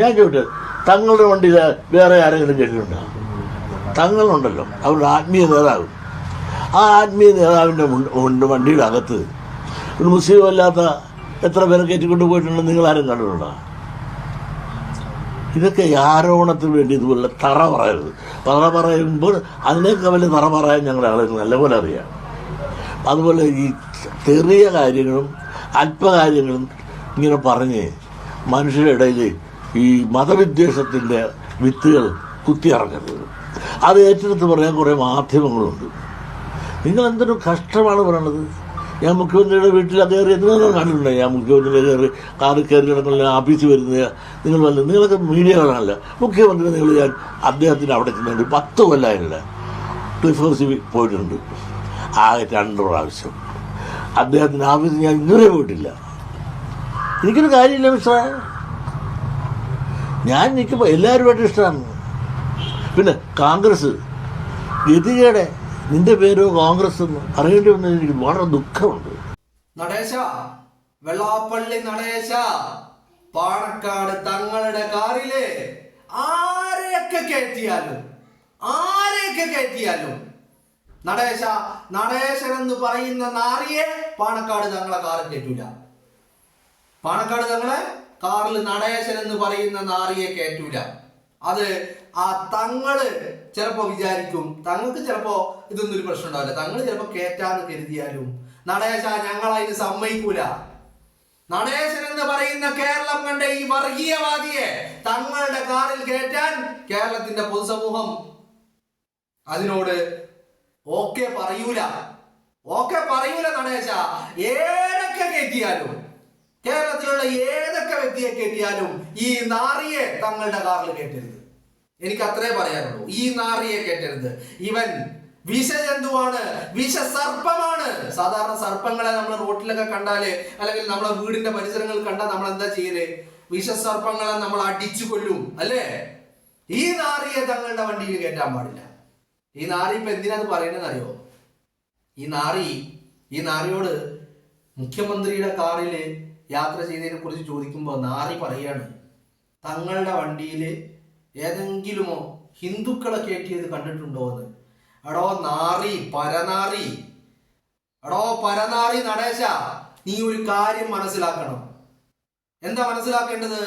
ഞാൻ ചോദിച്ചത്, തങ്ങളുടെ വണ്ടി വേറെ ആരെങ്കിലും കേട്ടിട്ടുണ്ടോ? തങ്ങളുണ്ടല്ലോ, അവരുടെ ആത്മീയ നേതാവ്. ആ ആത്മീയ നേതാവിൻ്റെ വണ്ടിയുടെ അകത്ത് ഒരു മുസ്ലിം അല്ലാത്ത എത്ര പേരെ കയറ്റിക്കൊണ്ട് പോയിട്ടുണ്ടെന്ന് നിങ്ങളാരും കണ്ടിട്ടുണ്ടോ? ഇതൊക്കെ ആരോപണത്തിന് വേണ്ടി ഇതുപോലെ തറ പറയരുത്. തറ പറയുമ്പോൾ അതിനേക്കാൾ വലിയ തറ പറയാൻ ഞങ്ങളുടെ ആളുകൾ നല്ലപോലെ അറിയാം. അതുപോലെ ഈ ചെറിയ കാര്യങ്ങളും അല്പകാര്യങ്ങളും ഇങ്ങനെ പറഞ്ഞ് മനുഷ്യരുടെ ഇടയിൽ ഈ മതവിദ്വേഷത്തിൻ്റെ വിത്തുകൾ കുത്തിയിറങ്ങരുത്. അത് ഏറ്റെടുത്ത് പറയാൻ കുറേ മാധ്യമങ്ങളുണ്ട്. നിങ്ങളെന്തൊരു കഷ്ടമാണ് പറയണത്. ഞാൻ മുഖ്യമന്ത്രിയുടെ വീട്ടിൽ കയറി നിങ്ങൾ കണ്ടിട്ടുണ്ടോ? ഞാൻ മുഖ്യമന്ത്രിയുടെ കാറിൽ കയറി കിടക്കുന്ന ആഫീസിൽ വരുന്നത് നിങ്ങൾ വല്ല നിങ്ങളൊക്കെ മീഡിയകളാണല്ലോ. മുഖ്യമന്ത്രി ഞാൻ അദ്ദേഹത്തിന് അവിടെ ചെന്നിട്ട് 10 കൊല്ലമായില്ല ക്ലിഫ് ഹൗസിൽ പോയിട്ടുണ്ട്. ആകെ 2 പ്രാവശ്യം. അദ്ദേഹത്തിൻ്റെ ആഫീസിൽ ഞാൻ ഇതുവരെ പോയിട്ടില്ല. എനിക്കൊരു കാര്യമില്ല മിസ്റ്ററെ, എനിക്കിപ്പോൾ എല്ലാവരുമായിട്ട് ഇഷ്ടമാണ്. പിന്നെ കോൺഗ്രസ് ഗതികേടെ നിന്റെ പേരോ കോൺഗ്രസ് എന്ന് അറിയേണ്ടി വന്നതിൽ എനിക്ക് വളരെ ദുഃഖമുണ്ട്. നടേശ, വെള്ളാപ്പള്ളി നടേശ, പാണക്കാട് തങ്ങളുടെ കാറില് ആരെയൊക്കെ കയറ്റിയാലും നടേശൻ എന്ന് പറയുന്ന നാറിയെ പാണക്കാട് തങ്ങളെ കാറിൽ കയറ്റൂല. പാണക്കാട് തങ്ങളെ കാറിൽ നടേശൻ എന്ന് പറയുന്ന നാറിയെ കയറ്റൂല. അത് ആ തങ്ങള് ചിലപ്പോ വിചാരിക്കും, തങ്ങൾക്ക് ചിലപ്പോ ഇതൊന്നും ഒരു പ്രശ്നം ഉണ്ടാവില്ല, തങ്ങൾ ചിലപ്പോ കേറ്റാന്ന് കരുതിയാലും നടേശ ഞങ്ങൾ അതിന് സമ്മതിക്കൂല. നടേശൻ എന്ന് പറയുന്ന കേരളം കണ്ട ഈ വർഗീയവാദിയെ തങ്ങളുടെ കാറിൽ കയറ്റാൻ കേരളത്തിന്റെ പൊതുസമൂഹം അതിനോട് ഓക്കെ പറയൂല. നടേശ ഏതൊക്കെ കയറ്റിയാലും, കേരളത്തിലുള്ള ഏതൊക്കെ വ്യക്തിയെ കയറ്റിയാലും ഈ നാറിയെ തങ്ങളുടെ കാറിൽ കയറ്റരുത്. എനിക്ക് അത്രേ പറയാനുള്ളൂ. ഈ നാറിയെ കയറ്റരുത്. ഇവൻ വിഷജന്തുവാണ്, വിഷസർപ്പമാണ്. സാധാരണ സർപ്പങ്ങളെ നമ്മൾ റോട്ടിലൊക്കെ കണ്ടാല്, അല്ലെങ്കിൽ നമ്മളെ വീടിന്റെ പരിസരങ്ങളിൽ കണ്ടാൽ നമ്മൾ എന്താ ചെയ്യല്? വിഷസർപ്പങ്ങളെ നമ്മൾ അടിച്ചു കൊല്ലും, അല്ലേ? ഈ നാറിയെ തങ്ങളുടെ വണ്ടിയിൽ കയറ്റാൻ പാടില്ല. ഈ നാറി ഇപ്പൊ എന്തിനാന്ന് പറയുന്നത് അറിയോ? ഈ നാറിയോട് മുഖ്യമന്ത്രിയുടെ കാറില് യാത്ര ചെയ്തതിനെ കുറിച്ച് ചോദിക്കുമ്പോൾ നാറി പറയാണ്, തങ്ങളുടെ വണ്ടിയിൽ ഏതെങ്കിലുമോ ഹിന്ദുക്കളെ കയറ്റിയത് കണ്ടിട്ടുണ്ടോ എന്ന്. എടോ നാറി, പരനാറി നടേശ, നീ ഒരു കാര്യം മനസ്സിലാക്കണം. എന്താ മനസ്സിലാക്കേണ്ടത്?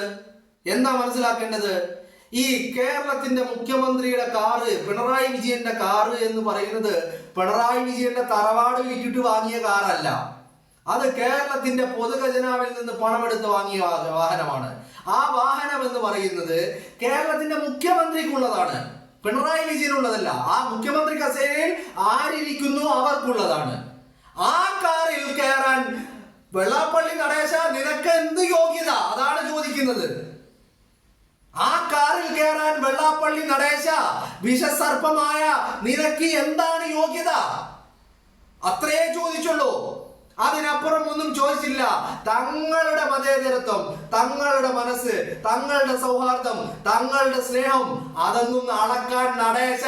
ഈ കേരളത്തിന്റെ മുഖ്യമന്ത്രിയുടെ കാറ്, പിണറായി വിജയന്റെ കാറ് എന്ന് പറയുന്നത് പിണറായി വിജയന്റെ തറവാട് വിറ്റിട്ട് വാങ്ങിയ കാറല്ല. അത് കേരളത്തിന്റെ പൊതുഖജനാവിൽ നിന്ന് പണമെടുത്ത് വാങ്ങിയ വാഹനമാണ്. ആ വാഹനം എന്ന് പറയുന്നത് കേരളത്തിന്റെ മുഖ്യമന്ത്രിക്കുള്ളതാണ്, പിണറായി വിജയനുള്ളതല്ല. ആ മുഖ്യമന്ത്രി കസേരയിൽ ആരിയ്ക്കുന്നു അവർക്കുള്ളതാണ്. ആ കാറിൽ കയറാൻ വെള്ളാപ്പള്ളി നടേശ നിനക്ക് എന്ത് യോഗ്യത? അതാണ് ചോദിക്കുന്നത്. ആ കാറിൽ കയറാൻ വെള്ളാപ്പള്ളി നടേശ, വിഷസർപ്പമായ നിനക്ക് എന്താണ് യോഗ്യത? അത്രേ ചോദിച്ചുള്ളൂ. അതിനപ്പുറം ഒന്നും ചോദിച്ചില്ല. തങ്ങളുടെ മതേതരത്വം, തങ്ങളുടെ മനസ്സ്, തങ്ങളുടെ സൗഹാർദ്ദം, തങ്ങളുടെ സ്നേഹം, അതൊന്നും അളക്കാൻ നടേശ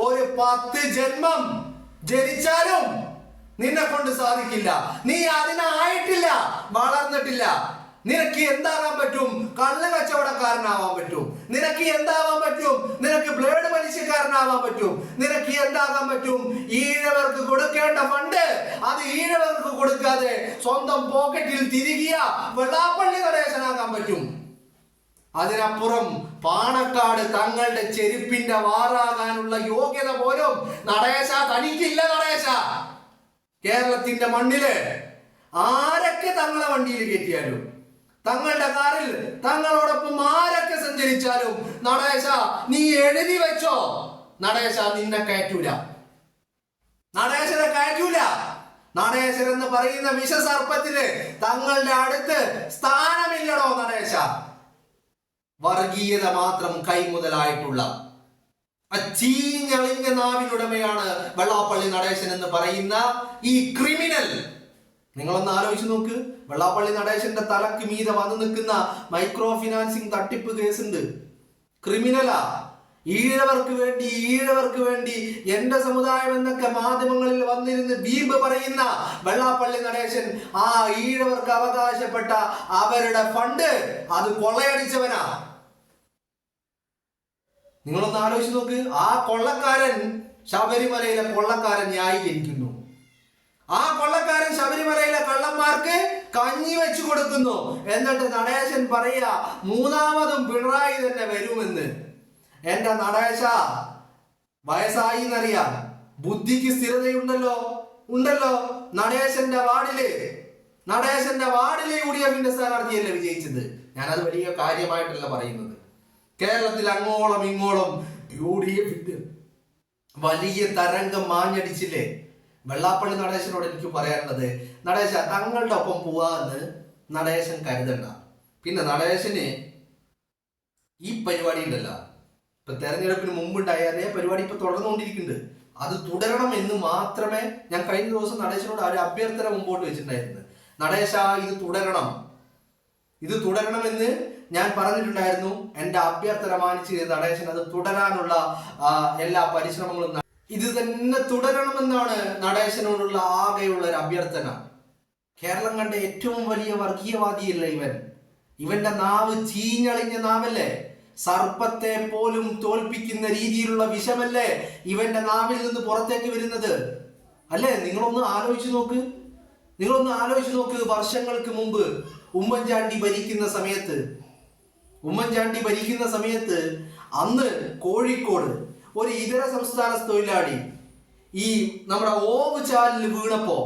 ഒരു 10 ജന്മം ജനിച്ചാലും നിന്നെ കൊണ്ട് സാധിക്കില്ല. നീ അതിനായിട്ടില്ല, വളർന്നിട്ടില്ല. നിനക്ക് എന്താകാൻ പറ്റും? കള്ള് കച്ചവടക്കാരനാവാൻ പറ്റും. നിനക്ക് എന്താവാൻ പറ്റും? നിനക്ക് ബ്ലേഡ് പലിശക്കാരനാവാൻ പറ്റും. നിനക്ക് എന്താകാൻ പറ്റും? ഈഴവർക്ക് കൊടുക്കേണ്ട ഫണ്ട് അത് ഈഴവർക്ക് കൊടുക്കാതെ സ്വന്തം പോക്കറ്റിൽ തിരികിയ വെള്ളാപ്പള്ളി നടേശനാകാൻ പറ്റും. അതിനപ്പുറം പാണക്കാട് തങ്ങളുടെ ചെരുപ്പിന്റെ വാറാകാനുള്ള യോഗ്യത പോലും നടേശ തനിക്കില്ല. നടേശ കേരളത്തിന്റെ മണ്ണില് ആരൊക്കെ തങ്ങളെ വണ്ടിയിൽ കയറ്റിയാലും, തങ്ങളുടെ കാറിൽ തങ്ങളോടൊപ്പം ആരൊക്കെ സഞ്ചരിച്ചാലും നടേശ നീ എഴുതി വെച്ചോ, നടേശ നിന്നെ കയറ്റൂല. നടേശൻ എന്ന് പറയുന്ന വിഷസർപ്പത്തിന് തങ്ങളുടെ അടുത്ത് സ്ഥാനമില്ലടോ നടേശ. വർഗീയത മാത്രം കൈമുതലായിട്ടുള്ള ചീഞ്ഞളിഞ്ഞ നാവിനുടമയാണ് വെള്ളാപ്പള്ളി നടേശൻ എന്ന് പറയുന്ന ഈ ക്രിമിനൽ. നിങ്ങളൊന്ന് ആലോചിച്ച് നോക്ക്. വെള്ളാപ്പള്ളി നടേശന്റെ തലക്ക് മീതെ വന്നു നിൽക്കുന്ന മൈക്രോ ഫിനാൻസിങ് തട്ടിപ്പ് കേസുണ്ട്. ക്രിമിനലാ. ഈഴവർക്ക് വേണ്ടി എന്റെ സമുദായം എന്നൊക്കെ മാധ്യമങ്ങളിൽ വന്നിരുന്ന് വീമ്പ് പറയുന്ന വെള്ളാപ്പള്ളി നടേശൻ ആ ഈഴവർക്ക് അവകാശപ്പെട്ട അവരുടെ ഫണ്ട് അത് കൊള്ളയടിച്ചവനാ. നിങ്ങളൊന്ന് ആലോചിച്ച് നോക്ക്. ആ കൊള്ളക്കാരൻ ശബരിമലയിലെ കൊള്ളക്കാരൻ ന്യായീകരിക്കുന്നു. ആ കൊള്ളക്കാരൻ ശബരിമലയിലെ കള്ളന്മാർക്ക് കഞ്ഞി വെച്ചു കൊടുക്കുന്നു. എന്നിട്ട് നടേശൻ പറയാ മൂന്നാമതും പിണറായി തന്നെ വരുമെന്ന്. എന്റെ നടേശ, വയസ്സായി എന്നറിയാം, ബുദ്ധിക്ക് സ്ഥിരതയുണ്ടല്ലോ ഉണ്ടല്ലോ. നടേശന്റെ വാർഡില് UDFന്റെ സ്ഥാനാർത്ഥിയല്ലേ വിജയിച്ചത്. ഞാനത് വലിയ കാര്യമായിട്ടല്ല പറയുന്നത്. കേരളത്തിൽ അങ്ങോളം ഇങ്ങോളം UDFന്റെ വലിയ തരംഗം മാഞ്ഞടിച്ചില്ലേ. വെള്ളാപ്പള്ളി നടേശനോട് എനിക്ക് പറയാനുള്ളത്, നടേശ തങ്ങളുടെ ഒപ്പം പോവാന്ന് നടേശൻ കരുതണ്ട. പിന്നെ നടേശന് ഈ പരിപാടി ഉണ്ടല്ല, ഇപ്പൊ തെരഞ്ഞെടുപ്പിന് മുമ്പുണ്ടായ അതേ പരിപാടി ഇപ്പൊ തുടർന്നുകൊണ്ടിരിക്കുന്നുണ്ട്. അത് തുടരണം എന്ന് മാത്രമേ ഞാൻ കഴിഞ്ഞ ദിവസം നടേശനോട് ഒരു അഭ്യർത്ഥന മുമ്പോട്ട് വെച്ചിട്ടുണ്ടായിരുന്നു. നടേശ, ഇത് തുടരണമെന്ന് ഞാൻ പറഞ്ഞിട്ടുണ്ടായിരുന്നു. എന്റെ അഭ്യർത്ഥന മാനിച്ച് നടേശൻ അത് തുടരാനുള്ള എല്ലാ പരിശ്രമങ്ങളും ഇത് തന്നെ തുടരണമെന്നാണ് നടേശനോടുള്ള ആകെയുള്ള ഒരു അഭ്യർത്ഥന. കേരളം കണ്ട ഏറ്റവും വലിയ വർഗീയവാദിയല്ല ഇവന്റെ നാവ് ചീഞ്ഞളിഞ്ഞ നാവല്ലേ. സർപ്പത്തെ പോലും തോൽപ്പിക്കുന്ന രീതിയിലുള്ള വിഷമല്ലേ ഇവന്റെ നാവിൽ നിന്ന് പുറത്തേക്ക് വരുന്നത് അല്ലേ. നിങ്ങളൊന്ന് ആലോചിച്ച് നോക്ക്. വർഷങ്ങൾക്ക് മുമ്പ് ഉമ്മൻചാണ്ടി ഭരിക്കുന്ന സമയത്ത് അന്ന് കോഴിക്കോട് ഒരു ഇതര സംസ്ഥാന തൊഴിലാളി ഈ നമ്മുടെ ഓവുചാലിൽ വീണപ്പോ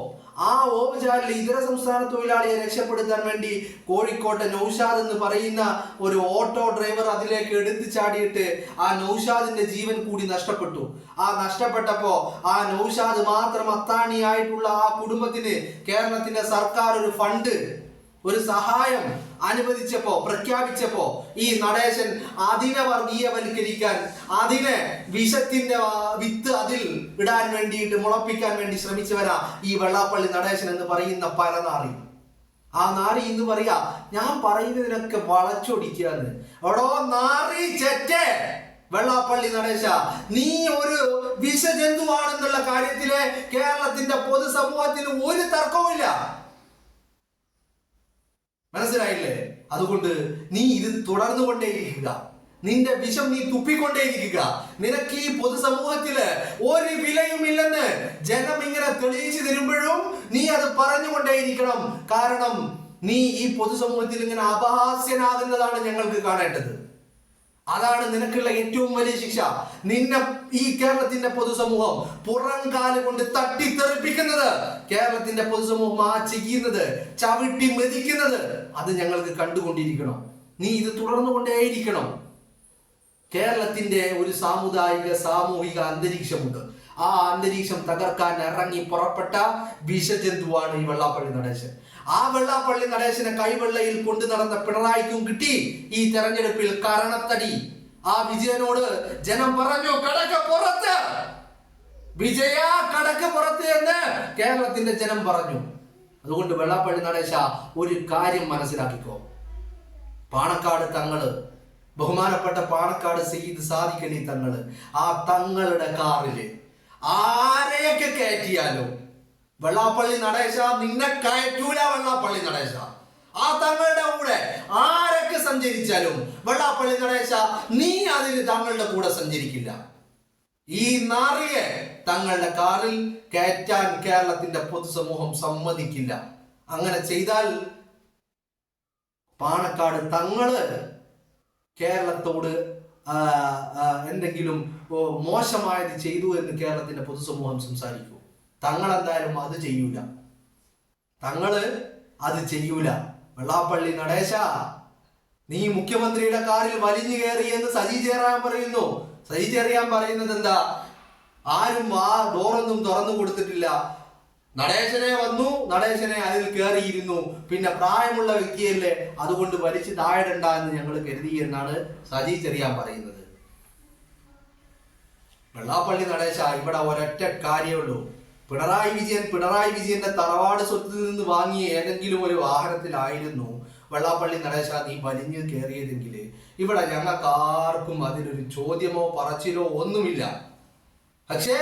ആ ഓവുചാലിൽ ഇതര സംസ്ഥാന തൊഴിലാളിയെ രക്ഷപ്പെടുത്താൻ വേണ്ടി കോഴിക്കോട്ടെ നൗഷാദ് എന്ന് പറയുന്ന ഒരു ഓട്ടോ ഡ്രൈവർ അതിലേക്ക് എടുത്തു ചാടിയിട്ട് ആ നൗഷാദിന്റെ ജീവൻ കൂടി നഷ്ടപ്പെട്ടു. ആ നഷ്ടപ്പെട്ടപ്പോ ആ നൗഷാദ് മാത്രം അത്താണിയായിട്ടുള്ള ആ കുടുംബത്തിന് കേരളത്തിന്റെ സർക്കാർ ഒരു ഫണ്ട്, ഒരു സഹായം പ്രഖ്യാപിച്ചപ്പോ ഈ നടേശൻ അതിനെ വർഗീയവൽക്കരിക്കാൻ, അതിനെ വിഷത്തിന്റെ വിത്ത് അതിൽ ഇടാൻ വേണ്ടിയിട്ട് മുളപ്പിക്കാൻ വേണ്ടി ശ്രമിച്ചവരാ ഈ വെള്ളാപ്പള്ളി നടേശൻ എന്ന് പറയുന്ന പരനാറി. ആ നാറി എന്ന് പറയാ, ഞാൻ പറയുന്നതിനൊക്കെ വളച്ചൊടിക്കാന്ന്. എടോ നാറി ചെറ്റേ, വെള്ളാപ്പള്ളി നടേശ, നീ ഒരു വിഷജന്തുവാണെന്നുള്ള കാര്യത്തില് കേരളത്തിന്റെ പൊതുസമൂഹത്തിന് ഒരു തർക്കവുമില്ല. മനസ്സിലായില്ലേ? അതുകൊണ്ട് നീ ഇത് തുടർന്നുകൊണ്ടേയിരിക്കുക. നിന്റെ വിഷം നീ തുപ്പിക്കൊണ്ടേയിരിക്കുക. നിനക്ക് ഈ പൊതുസമൂഹത്തില് ഒരു വിലയുമില്ലെന്ന് ജനം ഇങ്ങനെ തെളിയിച്ചു തരുമ്പോഴും നീ അത് പറഞ്ഞുകൊണ്ടേയിരിക്കണം. കാരണം നീ ഈ പൊതുസമൂഹത്തിൽ ഇങ്ങനെ അപഹാസ്യനാകുന്നതാണ് ഞങ്ങൾക്ക് കാണേണ്ടത്. അതാണ് നിനക്കുള്ള ഏറ്റവും വലിയ ശിക്ഷ. നിന്നെ ഈ കേരളത്തിന്റെ പൊതുസമൂഹം പുറംകാല് കൊണ്ട് തട്ടിത്തെറിപ്പിക്കുന്നത്, കേരളത്തിന്റെ പൊതുസമൂഹം ആ ചെയ്യുന്നത്, ചവിട്ടി മെതിക്കുന്നത്, അത് ഞങ്ങൾക്ക് കണ്ടുകൊണ്ടിരിക്കണം. നീ ഇത് തുടർന്നുകൊണ്ടേയിരിക്കണം. കേരളത്തിന്റെ ഒരു സാമൂഹിക അന്തരീക്ഷമുണ്ട്. ആ അന്തരീക്ഷം തകർക്കാൻ ഇറങ്ങി പുറപ്പെട്ട വിഷജന്തുവാണ് ഈ വെള്ളാപ്പള്ളി നടേശൻ. ആ വെള്ളാപ്പള്ളി നടേശനെ കൈവെള്ളയിൽ കൊണ്ടു നടന്ന പിണറായിക്കും കിട്ടി ഈ തെരഞ്ഞെടുപ്പിൽ കരണത്തടി. ആ വിജയനോട് ജനം പറഞ്ഞു, കടക്ക് പുറത്ത്, വിജയ കടക്ക് പുറത്ത് എന്ന് കേരളത്തിന്റെ ജനം പറഞ്ഞു. അതുകൊണ്ട് വെള്ളാപ്പള്ളി നടേശ ഒരു കാര്യം മനസ്സിലാക്കിക്കോ. പാണക്കാട് തങ്ങള്, ബഹുമാനപ്പെട്ട പാണക്കാട് സയ്യിദ് സാദിഖ് അലി തങ്ങള്, ആ തങ്ങളുടെ കാറില് ആരെയൊക്കെ കയറ്റിയാലും വെള്ളാപ്പള്ളി നടേശ നിന്നെ കയറ്റൂല. വെള്ളാപ്പള്ളി നടേശ ആ തങ്ങളുടെ കൂടെ ആരൊക്കെ സഞ്ചരിച്ചാലും വെള്ളാപ്പള്ളി നടേശ നീ അതിന് തങ്ങളുടെ കൂടെ സഞ്ചരിക്കില്ല. ഈ നാറിയെ തങ്ങളുടെ കാറിൽ കയറ്റാൻ കേരളത്തിന്റെ പൊതുസമൂഹം സമ്മതിക്കില്ല. അങ്ങനെ ചെയ്താൽ പാണക്കാട് തങ്ങള് കേരളത്തോട് എന്തെങ്കിലും മോശമായത് ചെയ്തു എന്ന് കേരളത്തിന്റെ പൊതുസമൂഹം സംസാരിക്കൂ. തങ്ങൾ എന്തായാലും അത് ചെയ്യൂല. വെള്ളാപ്പള്ളി നടേശ, നീ മുഖ്യമന്ത്രിയുടെ കാറിൽ വലിഞ്ഞു കയറി എന്ന് സജി ചെറിയാൻ പറയുന്നു. സജി ചെറിയാൻ പറയുന്നത് എന്താ? ആരും ആ ഡോറൊന്നും തുറന്നു കൊടുത്തിട്ടില്ല. നടേശനെ വന്നു, നടേശനെ അതിൽ കയറിയിരുന്നു. പിന്നെ പ്രായമുള്ള വ്യക്തിയല്ലേ, അതുകൊണ്ട് വലിച്ചു താഴെണ്ട എന്ന് ഞങ്ങൾ കരുതി എന്നാണ് സജി ചെറിയാൻ പറയുന്നത്. വെള്ളാപ്പള്ളി നടേശ, ഇവിടെ ഒരൊറ്റ കാര്യമുള്ളൂ. പിണറായി വിജയന്റെ തറവാട് സ്വത്തിൽ നിന്ന് വാങ്ങിയ ഏതെങ്കിലും ഒരു വാഹനത്തിലായിരുന്നു വെള്ളാപ്പള്ളി നടേശ നീ വലിഞ്ഞു കയറിയതെങ്കിൽ ഇവിടെ ഞങ്ങൾക്ക് ആർക്കും അതിനൊരു ചോദ്യമോ പറച്ചിലോ ഒന്നുമില്ല. പക്ഷേ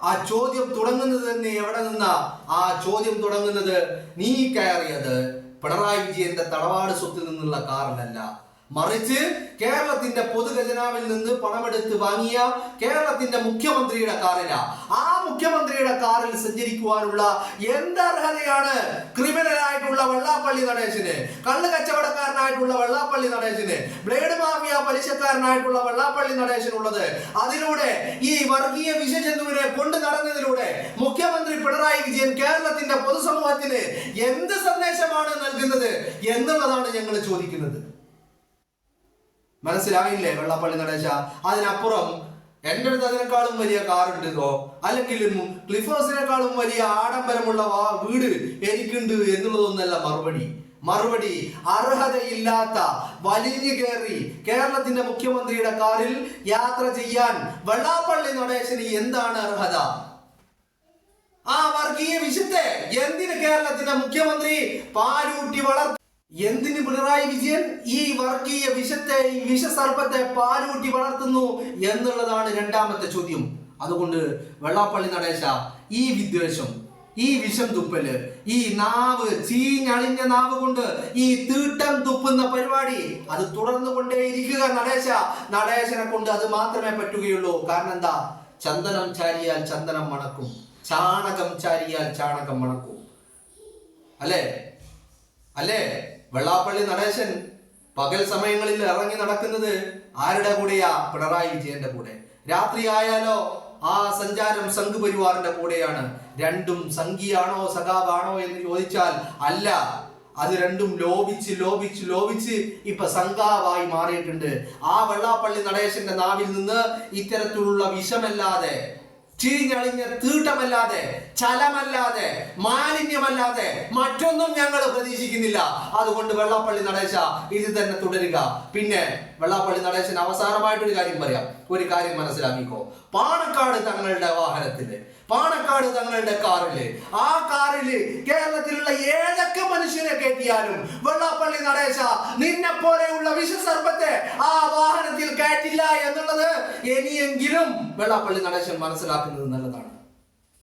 ആ ചോദ്യം തുടങ്ങുന്നത് തന്നെ എവിടെ നിന്നാ? ആ ചോദ്യം തുടങ്ങുന്നത് നീ കയറിയത് പിണറായി വിജയന്റെ തറവാട് സ്വത്തിൽ നിന്നുള്ള കാറിലല്ല, മറിച്ച് കേരളത്തിന്റെ പൊതുഖജനാവിൽ നിന്ന് പണമെടുത്ത് വാങ്ങിയ കേരളത്തിന്റെ മുഖ്യമന്ത്രിയുടെ കാറില. ആ മുഖ്യമന്ത്രിയുടെ കാറിൽ സഞ്ചരിക്കുവാനുള്ള എന്തർഹതയാണ് ക്രിമിനലായിട്ടുള്ള വെള്ളാപ്പള്ളി നടേശന്, കള്ള് കച്ചവടക്കാരനായിട്ടുള്ള വെള്ളാപ്പള്ളി നടേശന്, ബ്ലേഡ് മാഫിയ പലിശക്കാരനായിട്ടുള്ള വെള്ളാപ്പള്ളി നടേശനുള്ളത്? അതിലൂടെ ഈ വർഗീയ വിഷജന്തുവിനെ കൊണ്ടു നടന്നതിലൂടെ മുഖ്യമന്ത്രി പിണറായി വിജയൻ കേരളത്തിന്റെ പൊതുസമൂഹത്തിന് എന്ത് സന്ദേശമാണ് നൽകുന്നത് എന്നുള്ളതാണ് ഞങ്ങൾ ചോദിക്കുന്നത്. മനസ്സിലായില്ലേ വെള്ളാപ്പള്ളി നടേശ? അതിനപ്പുറം എൻ്റെ അടുത്ത് അതിനേക്കാളും വലിയ കാറുണ്ടോ, അല്ലെങ്കിൽ ക്ലിഫേഴ്സിനേക്കാളും വലിയ ആഡംബരമുള്ള വീട് എനിക്കുണ്ട് എന്നുള്ളതൊന്നല്ല മറുപടി. അർഹതയില്ലാത്ത വലിഞ്ഞു കയറി കേരളത്തിന്റെ മുഖ്യമന്ത്രിയുടെ കാറിൽ യാത്ര ചെയ്യാൻ വെള്ളാപ്പള്ളി നടേശന് എന്താണ് അർഹത? ആ വർഗീയ വിഷത്തെ എന്തിന് കേരളത്തിന്റെ മുഖ്യമന്ത്രി പാലൂട്ടി വളർത്തി? എന്തിന് പിണറായി വിജയൻ ഈ വർഗീയ വിഷത്തെ, ഈ വിഷസർപ്പത്തെ പാലൂട്ടി വളർത്തുന്നു എന്നുള്ളതാണ് രണ്ടാമത്തെ ചോദ്യം. അതുകൊണ്ട് വെള്ളാപ്പള്ളി നടേശ, ഈ വിദ്വേഷം, ഈ വിഷം തുപ്പല്, ഈ നാവ്, ചീഞ്ഞളിഞ്ഞ നാവ് കൊണ്ട് ഈ തീട്ടം തുപ്പുന്ന പരിപാടി അത് തുടർന്നു കൊണ്ടേയിരിക്കുക നടേശനെ കൊണ്ട് അത് മാത്രമേ പറ്റുകയുള്ളൂ. കാരണം എന്താ? ചന്ദനം ചാരിയാൽ ചന്ദനം മണക്കും, ചാണകം ചാരിയാൽ ചാണകം മണക്കും. അല്ലേ? വെള്ളാപ്പള്ളി നടേശൻ പകൽ സമയങ്ങളിൽ ഇറങ്ങി നടക്കുന്നത് ആരുടെ കൂടെയാ? പിണറായി വിജയന്റെ കൂടെ. രാത്രി ആയാലോ ആ സഞ്ചാരം സംഘ് പരിവാറിന്റെ കൂടെയാണ്. രണ്ടും സംഘിയാണോ സഖാവാണോ എന്ന് ചോദിച്ചാൽ അല്ല. അത് രണ്ടും ലോപിച്ച് ഇപ്പൊ സംഘാവായി മാറിയിട്ടുണ്ട്. ആ വെള്ളാപ്പള്ളി നടേശന്റെ നാവിൽ നിന്ന് ഇത്തരത്തിലുള്ള വിഷമല്ലാതെ, ചീഞ്ഞളിഞ്ഞ തീട്ടമല്ലാതെ, ചലമല്ലാതെ, മാലിന്യമല്ലാതെ മറ്റൊന്നും ഞങ്ങൾ പ്രതീക്ഷിക്കുന്നില്ല. അതുകൊണ്ട് വെള്ളാപ്പള്ളി നടേശ ഇത് തന്നെ തുടരുക. പിന്നെ വെള്ളാപ്പള്ളി നടേശൻ അവസാനമായിട്ടൊരു കാര്യം പറയാം. ഒരു കാര്യം മനസ്സിലാക്കിക്കോ. പാണക്കാട് തങ്ങളുടെ വാഹനത്തില്, പാണക്കാട് തങ്ങളുടെ കാറില്, ആ കാറില് കേരളത്തിലുള്ള ഏതൊക്കെ മനുഷ്യനെ കയറ്റിയാലും വെള്ളാപ്പള്ളി നടേശ നിന്നെ പോലെയുള്ള വിഷസർപ്പത്തെ ആ വാഹനത്തിൽ കയറ്റില്ല എന്നുള്ളത് ഇനിയെങ്കിലും വെള്ളാപ്പള്ളി നടേശൻ മനസ്സിലാക്കുന്നത് നല്ലതാണ്.